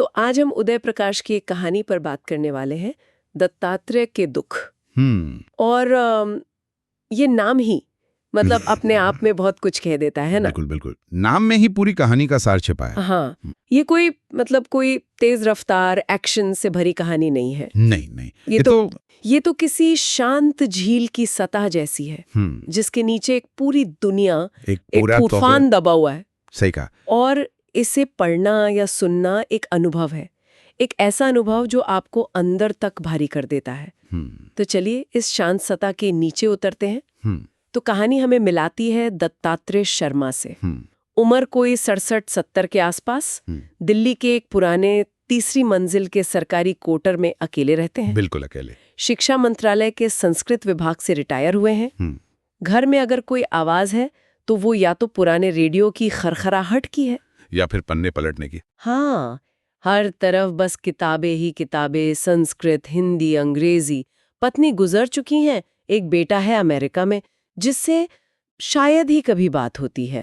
तो आज हम उदय प्रकाश की एक कहानी पर बात करने वाले हैं, दत्तात्रेय के दुख। और ये नाम ही मतलब अपने आप में बहुत कुछ कह देता है ना। बिल्कुल बिल्कुल, नाम में ही पूरी कहानी का सार छिपा है। हाँ, ये कोई तेज रफ्तार एक्शन से भरी कहानी नहीं है। नहीं, ये तो किसी शांत झील की सतह जैसी है, जिसके नीचे एक पूरी दुनिया, एक तूफान दबा हुआ है। सही कहा। और इसे पढ़ना या सुनना एक अनुभव है, एक ऐसा अनुभव जो आपको अंदर तक भारी कर देता है। तो चलिए इस शांत सतह के नीचे उतरते हैं। तो कहानी हमें मिलाती है दत्तात्रेय शर्मा से। उम्र कोई 67-70 के आसपास, दिल्ली के एक पुराने तीसरी मंजिल के सरकारी क्वार्टर में अकेले रहते हैं। बिल्कुल अकेले। शिक्षा मंत्रालय के संस्कृत विभाग से रिटायर हुए हैं। घर में अगर कोई आवाज है तो वो या तो पुराने रेडियो की खरखराहट की है या फिर पन्ने पलटने की। हाँ, हर तरफ बस किताबें ही किताबें, संस्कृत, हिंदी, अंग्रेजी। पत्नी गुजर चुकी हैं, एक बेटा है अमेरिका में जिससे शायद ही कभी बात होती है।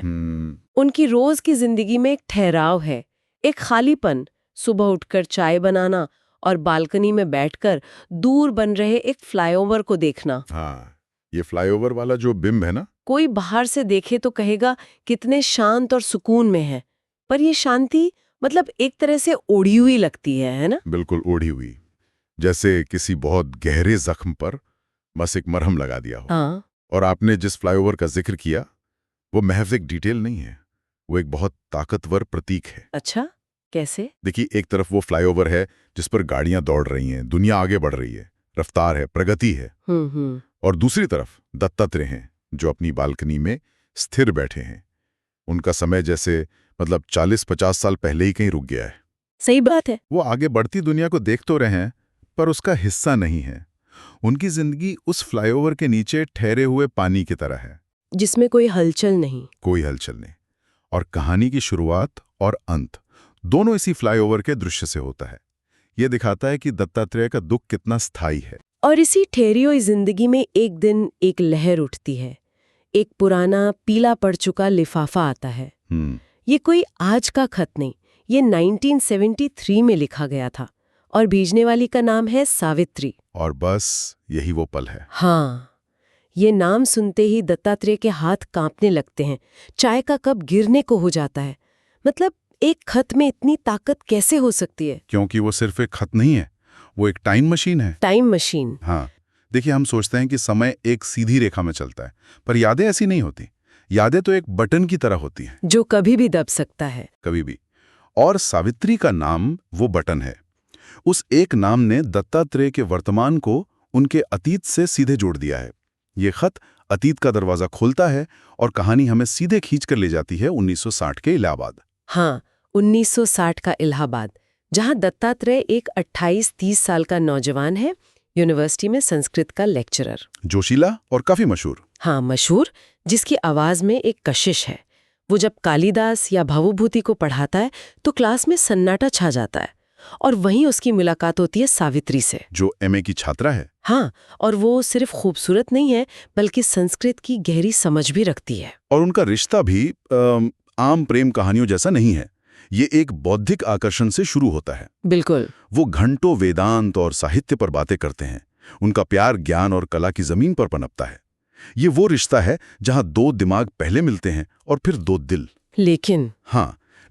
उनकी रोज की जिंदगी में एक ठहराव है, एक खालीपन। सुबह उठकर चाय बनाना और बालकनी में बैठकर दूर बन रहे एक फ्लाईओवर को देखना। हाँ, ये फ्लाईओवर वाला जो बिंब है ना, कोई बाहर से देखे तो कहेगा कितने शांत और सुकून में है, पर ये शांति मतलब एक तरह से ओढ़ी हुई लगती है ना? बिल्कुल ओढ़ी हुई, जैसे किसी बहुत गहरे जख्म पर बस एक मरहम लगा दिया हो। हाँ। और आपने जिस फ्लाईओवर का जिक्र किया वो महज एक डिटेल नहीं है, वो एक बहुत ताकतवर प्रतीक है। अच्छा, कैसे? देखिए, एक तरफ वो फ्लाईओवर है जिस पर गाड़ियां दौड़ रही हैं, दुनिया आगे बढ़ रही है, रफ्तार है, प्रगति है। और दूसरी तरफ दत्तात्रेय हैं जो अपनी बालकनी में स्थिर बैठे हैं। उनका समय जैसे 40-50 साल पहले ही कहीं रुक गया है। सही बात है। वो आगे बढ़ती दुनिया को देख तो रहे हैं पर उसका हिस्सा नहीं है। उनकी जिंदगी उस फ्लाईओवर के नीचे ठहरे हुए पानी की तरह है, जिसमें कोई हलचल नहीं। कोई हलचल नहीं। और कहानी की शुरुआत और अंत दोनों इसी फ्लाईओवर के दृश्य से होता है। ये दिखाता है कि दत्तात्रेय का दुख कितना स्थायी है। और इसी ठहरी हुई जिंदगी में एक दिन एक लहर उठती है। एक पुराना पीला पड़ चुका लिफाफा आता है। ये कोई आज का खत नहीं, ये 1973 में लिखा गया था और भेजने वाली का नाम है सावित्री। और बस यही वो पल है। हाँ, ये नाम सुनते ही दत्तात्रेय के हाथ कांपने लगते हैं, चाय का कप गिरने को हो जाता है। मतलब एक खत में इतनी ताकत कैसे हो सकती है? क्योंकि वो सिर्फ एक खत नहीं है, वो एक टाइम मशीन है। Time machine. हाँ, देखिए, हम सोचते हैं कि समय एक सीधी रेखा में चलता है, पर यादें ऐसी नहीं होती। यादें तो एक बटन की तरह होती हैं, जो कभी भी दब सकता है। कभी भी। और सावित्री का नाम वो बटन है। उस एक नाम ने दत्तात्रेय के वर्तमान को उनके अतीत से सीधे जोड़ दिया है। ये खत अतीत का दरवाजा खोलता है और कहानी हमें सीधे खींच कर ले जाती है 1960 के इलाहाबाद। हाँ, 1960 का इलाहाबाद, जहाँ दत्तात्रेय एक 28-30 साल का नौजवान है, यूनिवर्सिटी में संस्कृत का लेक्चरर। जोशीला और काफी मशहूर। हाँ, मशहूर, जिसकी आवाज में एक कशिश है। वो जब कालिदास या भवभूति को पढ़ाता है तो क्लास में सन्नाटा छा जाता है। और वहीं उसकी मुलाकात होती है सावित्री से, जो एमए की छात्रा है। हाँ, और वो सिर्फ खूबसूरत नहीं है बल्कि संस्कृत की गहरी समझ भी रखती है। और उनका रिश्ता भी आम प्रेम कहानियों जैसा नहीं है। ये एक बौद्धिक आकर्षण से शुरू होता है। बिल्कुल। वो घंटों वेदांत और साहित्य पर बातें करते हैं। उनका प्यार ज्ञान और कला की जमीन पर पनपता है। ये वो रिश्ता है जहां दो दिमाग पहले मिलते हैं और फिर दो दिल।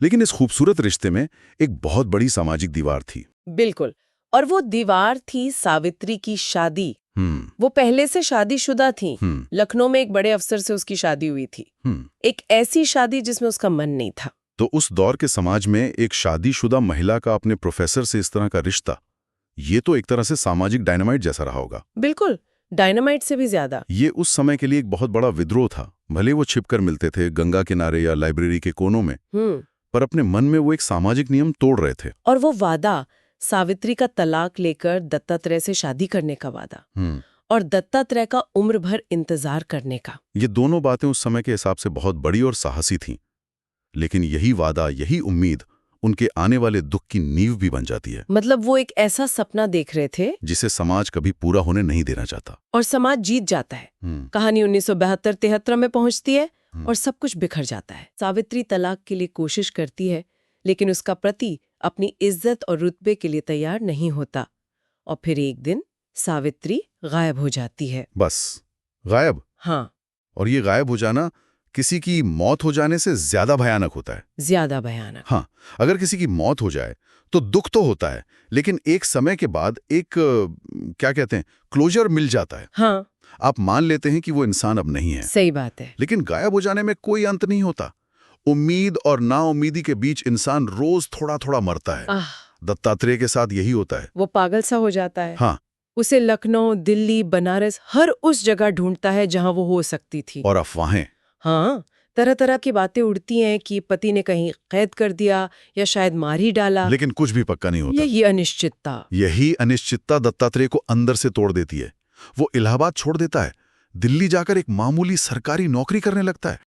लेकिन इस खूबसूरत रिश्ते में एक बहुत बड़ी सामाजिक दीवार थी। बिल्कुल, और वो दीवार थी सावित्री की शादी। वो पहले से शादीशुदा थी। लखनऊ में एक बड़े अफसर से उसकी शादी हुई थी। एक ऐसी शादी जिसमें उसका मन नहीं था। तो उस दौर के समाज में एक शादीशुदा महिला का अपने प्रोफेसर से इस तरह का रिश्ता, ये तो एक तरह से सामाजिक डायनामाइट जैसा रहा होगा। बिल्कुल, डायनामाइट से भी ज्यादा। ये उस समय के लिए एक बहुत बड़ा विद्रोह था। भले वो छिपकर मिलते थे गंगा किनारे या लाइब्रेरी के कोनों में, पर अपने मन में वो एक सामाजिक नियम तोड़ रहे थे। और वो वादा, सावित्री का तलाक लेकर दत्तात्रेय से शादी करने का वादा, और दत्तात्रेय का उम्र भर इंतजार करने का, ये दोनों बातें उस समय के हिसाब से बहुत बड़ी और साहसी थीं। लेकिन यही वादा, यही उम्मीद उनके आने वाले दुख की नींव भी बन जाती है। मतलब वो एक ऐसा सपना देख रहे थे जिसे समाज कभी पूरा होने नहीं देना चाहता, और समाज जीत जाता है। कहानी 1972-73 में पहुंचती है और सब कुछ बिखर जाता है। सावित्री तलाक के लिए कोशिश करती है, लेकिन उसका पति अपनी इज्जत और रुतबे के लिए तैयार नहीं होता। और फिर एक दिन सावित्री गायब हो जाती है। बस गायब। हाँ, और ये गायब हो जाना किसी की मौत हो जाने से ज्यादा भयानक होता है। ज्यादा भयानक। हाँ, अगर किसी की मौत हो जाए तो दुख तो होता है, लेकिन एक समय के बाद एक क्या कहते हैं, क्लोजर मिल जाता है। हाँ, आप मान लेते हैं कि वो इंसान अब नहीं है। सही बात है। लेकिन गायब हो जाने में कोई अंत नहीं होता। उम्मीद और नाउम्मीदी के बीच इंसान रोज थोड़ा थोड़ा मरता है। दत्तात्रेय के साथ यही होता है। वो पागल सा हो जाता है। हाँ, उसे लखनऊ, दिल्ली, बनारस, हर उस जगह ढूंढता है जहां वो हो सकती थी। और अफवाहें। हाँ, तरह तरह की बातें उड़ती हैं कि पति ने कहीं कैद कर दिया या शायद मार ही डाला। लेकिन कुछ भी पक्का नहीं होता। यही अनिश्चितता। यही अनिश्चितता दत्तात्रेय को अंदर से तोड़ देती है। वो इलाहाबाद छोड़ देता है, दिल्ली जाकर एक मामूली सरकारी नौकरी करने लगता है।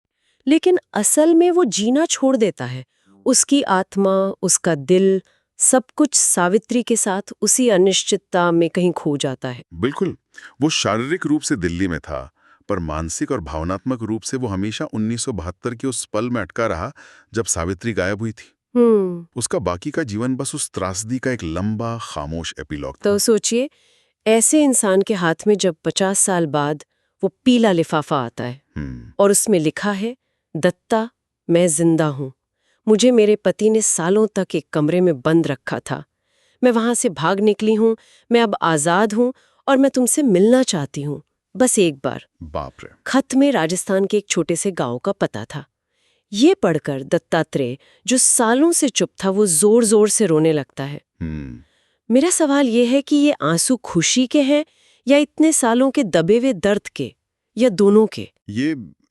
लेकिन असल में वो जीना छोड़ देता है। उसकी आत्मा, उसका दिल, सब कुछ सावित्री के साथ उसी अनिश्चितता में कहीं खो जाता है। बिल्कुल। वो शारीरिक रूप से दिल्ली में था, पर मानसिक और भावनात्मक रूप से वो हमेशा 1972 के उस पल में अटका रहा जब सावित्री गायब हुई थी। उसका बाकी का जीवन बस उस त्रासदी का एक लंबा खामोश एपिलॉग था। तो सोचिए, ऐसे इंसान के हाथ में जब 50 साल बाद वो पीला लिफाफा आता है और उसमें लिखा है, दत्ता, मैं जिंदा हूं। मुझे मेरे पति ने सालों तक एक कमरे में बंद रखा था। मैं वहां से भाग निकली हूं। मैं अब आजाद हूं और मैं तुमसे मिलना चाहती हूं, बस एक बार। बाप रे। खत में राजस्थान के एक छोटे से गांव का पता था। ये पढ़कर दत्तात्रेय, जो सालों से चुप था, वो जोर जोर से रोने लगता है। मेरा सवाल ये है कि ये आंसू खुशी के हैं या इतने सालों के दबे हुए दर्द के, या दोनों के?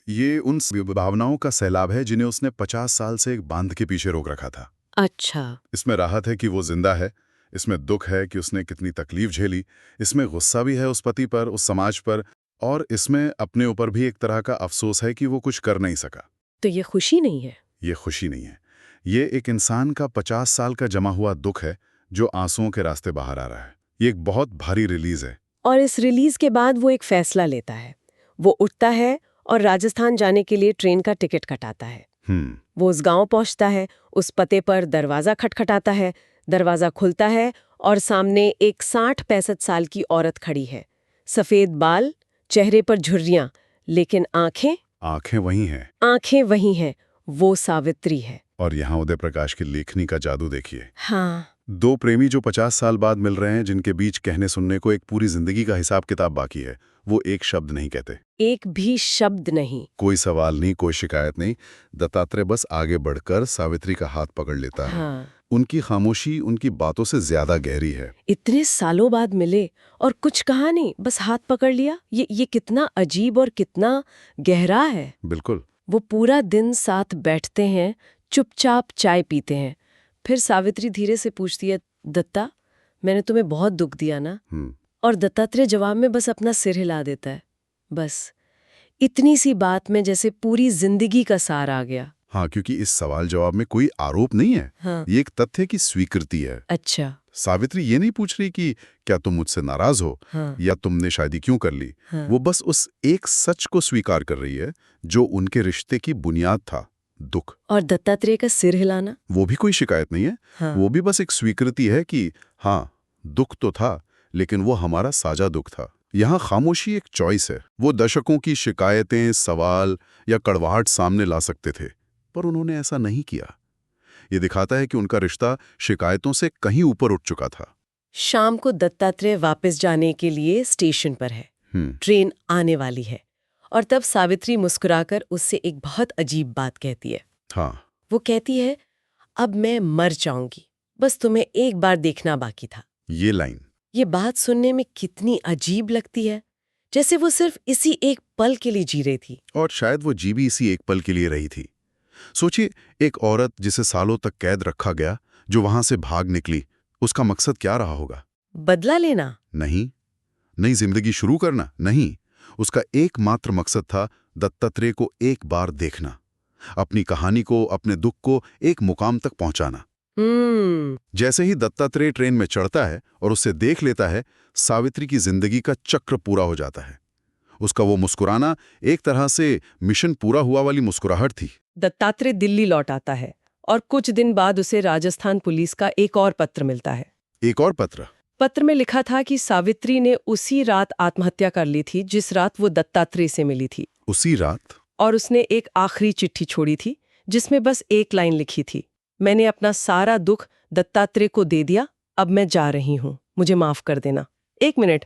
ये उन भावनाओं का सैलाब है जिन्हें उसने 50 साल से एक बांध के पीछे रोक रखा था। अच्छा। इसमें राहत है कि वो जिंदा है, इसमें दुख है कि उसने कितनी तकलीफ झेली, इसमें गुस्सा भी है उस पति पर, उस समाज पर, और इसमें अपने ऊपर भी एक तरह का अफसोस है कि वो कुछ कर नहीं सका। तो ये खुशी नहीं है? ये खुशी नहीं है। ये एक इंसान का 50 साल का जमा हुआ दुख है जो आंसुओं के रास्ते बाहर आ रहा है। ये एक बहुत भारी रिलीज है। और इस रिलीज के बाद वो एक फैसला लेता है। वो उठता है और राजस्थान जाने के लिए ट्रेन का टिकट कटाता है। वो उस गांव पहुंचता है, उस पते पर दरवाजा खटखटाता है। दरवाजा खुलता है और सामने एक 60-65 साल की औरत खड़ी है। सफेद बाल, चेहरे पर झुर्रियां, लेकिन आंखें वही हैं। आंखें वही हैं। वो सावित्री है। और यहाँ उदय प्रकाश की लेखनी का जादू देखिए। हाँ, दो प्रेमी जो 50 साल बाद मिल रहे हैं, जिनके बीच कहने सुनने को एक पूरी जिंदगी का हिसाब किताब बाकी है, वो एक शब्द नहीं कहते। एक भी शब्द नहीं। कोई सवाल नहीं, कोई शिकायत नहीं। दत्तात्रेय बस आगे बढ़कर सावित्री का हाथ पकड़ लेता है। हाँ। उनकी खामोशी उनकी बातों से ज्यादा गहरी है। इतने सालों बाद मिले और कुछ कहा नहीं, बस हाथ पकड़ लिया। ये कितना अजीब और कितना गहरा है। बिल्कुल। वो पूरा दिन साथ बैठते हैं, चुपचाप चाय पीते हैं। फिर सावित्री धीरे से पूछती है, दत्ता, मैंने तुम्हें बहुत दुख दिया ना? और दत्तात्रेय जवाब में बस अपना सिर हिला देता है। बस इतनी सी बात में जैसे पूरी जिंदगी का सार आ गया। हाँ, क्योंकि इस सवाल जवाब में कोई आरोप नहीं है। हाँ। ये एक तथ्य की स्वीकृति है। अच्छा। सावित्री ये नहीं पूछ रही कि क्या तुम मुझसे नाराज हो, हाँ। या तुमने शादी क्यों कर ली। हाँ। वो बस उस एक सच को स्वीकार कर रही है जो उनके रिश्ते की बुनियाद था, दुख। और दत्तात्रेय का सिर हिलाना, वो भी कोई शिकायत नहीं है। हाँ। वो भी बस एक स्वीकृति है कि हाँ, दुख तो था, लेकिन वो हमारा साझा दुख था। यहाँ खामोशी एक चॉइस है। वो दशकों की शिकायतें, सवाल या कड़वाहट सामने ला सकते थे, पर उन्होंने ऐसा नहीं किया। ये दिखाता है कि उनका रिश्ता शिकायतों से कहीं ऊपर उठ चुका था। शाम को दत्तात्रेय वापस जाने के लिए स्टेशन पर है। ट्रेन आने वाली है और तब सावित्री मुस्कुराकर उससे एक बहुत अजीब बात कहती है। हाँ। वो कहती है, अब मैं मर जाऊंगी, बस तुम्हें एक बार देखना बाकी था। ये लाइन, ये बात सुनने में कितनी अजीब लगती है, जैसे वो सिर्फ इसी एक पल के लिए जी रही थी। और शायद वो जी भी इसी एक पल के लिए रही थी। सोचिए, एक औरत जिसे सालों तक कैद रखा गया, जो वहां से भाग निकली, उसका मकसद क्या रहा होगा? बदला लेना? नहीं। नई जिंदगी शुरू करना? नहीं। उसका एकमात्र मकसद था दत्तात्रेय को एक बार देखना, अपनी कहानी को, अपने दुख को एक मुकाम तक पहुंचाना। जैसे ही दत्तात्रेय ट्रेन में चढ़ता है और उसे देख लेता है, सावित्री की जिंदगी का चक्र पूरा हो जाता है। उसका वो मुस्कुराना एक तरह से मिशन पूरा हुआ वाली मुस्कुराहट थी। दत्तात्रेय दिल्ली लौट आता है और कुछ दिन बाद उसे राजस्थान पुलिस का एक और पत्र मिलता है। एक और पत्र में लिखा था कि सावित्री ने उसी रात आत्महत्या कर ली थी जिस रात वो दत्तात्रेय से मिली थी। उसी रात? और उसने एक आखिरी चिट्ठी छोड़ी थी जिसमें बस एक लाइन लिखी थी, मैंने अपना सारा दुख दत्तात्रेय को दे दिया, अब मैं जा रही हूँ, मुझे माफ कर देना। एक मिनट,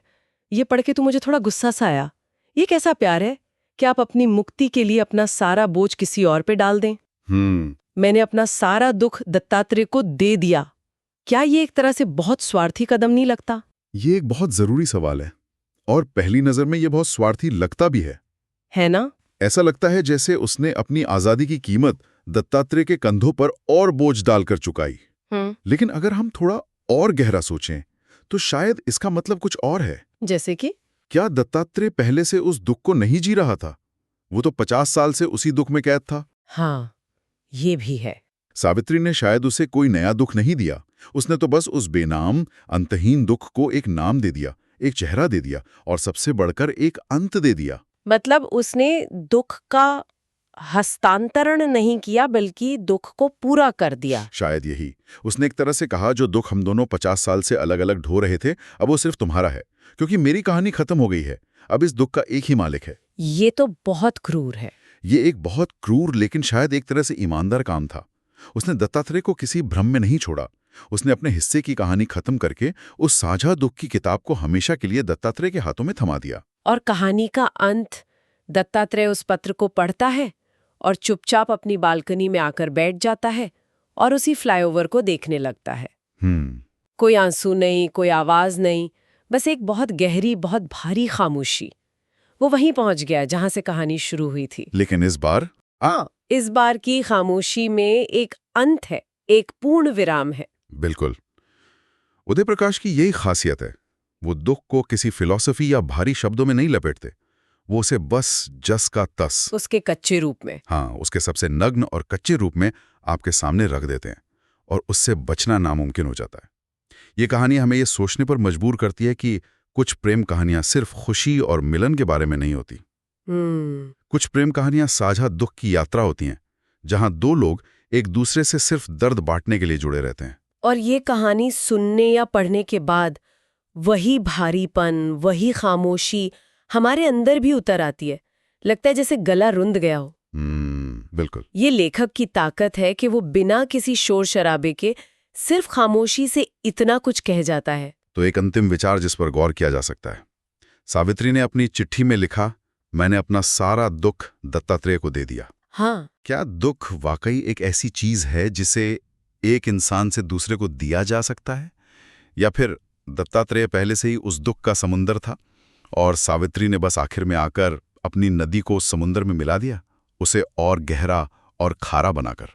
ये पढ़ के तो मुझे थोड़ा गुस्सा सा आया। ये कैसा प्यार है कि आप अपनी मुक्ति के लिए अपना सारा बोझ किसी और पे डाल दें? मैंने अपना सारा दुख दत्तात्रेय को दे दिया। क्या ये एक तरह से बहुत स्वार्थी कदम नहीं लगता? ये एक बहुत जरूरी सवाल है और पहली नजर में ये बहुत स्वार्थी लगता भी है ना? ऐसा लगता है जैसे उसने अपनी आजादी की कीमत दत्तात्रेय के कंधों पर और बोझ डालकर चुकाई। लेकिन अगर हम थोड़ा और गहरा सोचें तो शायद इसका मतलब कुछ और है। जैसे कि? क्या दत्तात्रेय पहले से उस दुख को नहीं जी रहा था? वो तो 50 साल से उसी दुख में कैद था। हाँ, ये भी है। सावित्री ने शायद उसे कोई नया दुख नहीं दिया, उसने तो बस उस बेनाम अंतहीन दुख को एक नाम दे दिया, एक चेहरा दे दिया और सबसे बढ़कर एक अंत दे दिया। मतलब उसने दुख का हस्तांतरण नहीं किया बल्कि दुख को पूरा कर दिया। शायद यही उसने एक तरह से कहा, जो दुख हम दोनों 50 साल से अलग अलग ढो रहे थे अब वो सिर्फ तुम्हारा है, क्योंकि मेरी कहानी खत्म हो गई है, अब इस दुख का एक ही मालिक है। ये तो बहुत क्रूर है। ये एक बहुत क्रूर लेकिन शायद एक तरह से ईमानदार काम था। उसने दत्तात्रेय को किसी भ्रम में नहीं छोड़ा, उसने अपने हिस्से की कहानी खत्म करके उस साझा दुख की किताब को हमेशा के लिए दत्तात्रेय के हाथों में थमा दिया। और कहानी का अंत, दत्तात्रेय उस पत्र को पढ़ता है और चुपचाप अपनी बालकनी में आकर बैठ जाता है और उसी फ्लाईओवर को देखने लगता है। कोई आंसू नहीं, कोई आवाज नहीं, बस एक बहुत गहरी, बहुत भारी खामोशी। वो वहीं पहुंच गया जहां से कहानी शुरू हुई थी। लेकिन इस बार इस बार की खामोशी में एक अंत है, एक पूर्ण विराम है। बिल्कुल। उदय प्रकाश की यही खासियत है, वो दुख को किसी फिलॉसफी या भारी शब्दों में नहीं लपेटते, वो उसे बस जस का तस, उसके कच्चे रूप में, हाँ, उसके सबसे नग्न और कच्चे रूप में आपके सामने रख देते हैं और उससे बचना नामुमकिन हो जाता है। ये कहानी हमें ये सोचने पर मजबूर करती है कि कुछ प्रेम कहानियां सिर्फ खुशी और मिलन के बारे में नहीं होती। कुछ प्रेम कहानियां साझा दुख की यात्रा होती हैं, जहां दो लोग एक दूसरे से सिर्फ दर्द बांटने के लिए जुड़े रहते हैं। और ये कहानी सुनने या पढ़ने के बाद वही भारीपन, वही खामोशी हमारे अंदर भी उतर आती है। लगता है जैसे गला रुंध गया हो। बिल्कुल। ये लेखक की ताकत है कि वो बिना किसी शोर शराबे के सिर्फ खामोशी से इतना कुछ कह जाता है। तो एक अंतिम विचार जिस पर गौर किया जा सकता है, सावित्री ने अपनी चिट्ठी में लिखा, मैंने अपना सारा दुख दत्तात्रेय को दे दिया। हाँ, क्या दुख वाकई एक ऐसी चीज है जिसे एक इंसान से दूसरे को दिया जा सकता है, या फिर दत्तात्रेय पहले से ही उस दुख का समुंदर था और सावित्री ने बस आखिर में आकर अपनी नदी को उस समुंदर में मिला दिया, उसे और गहरा और खारा बनाकर?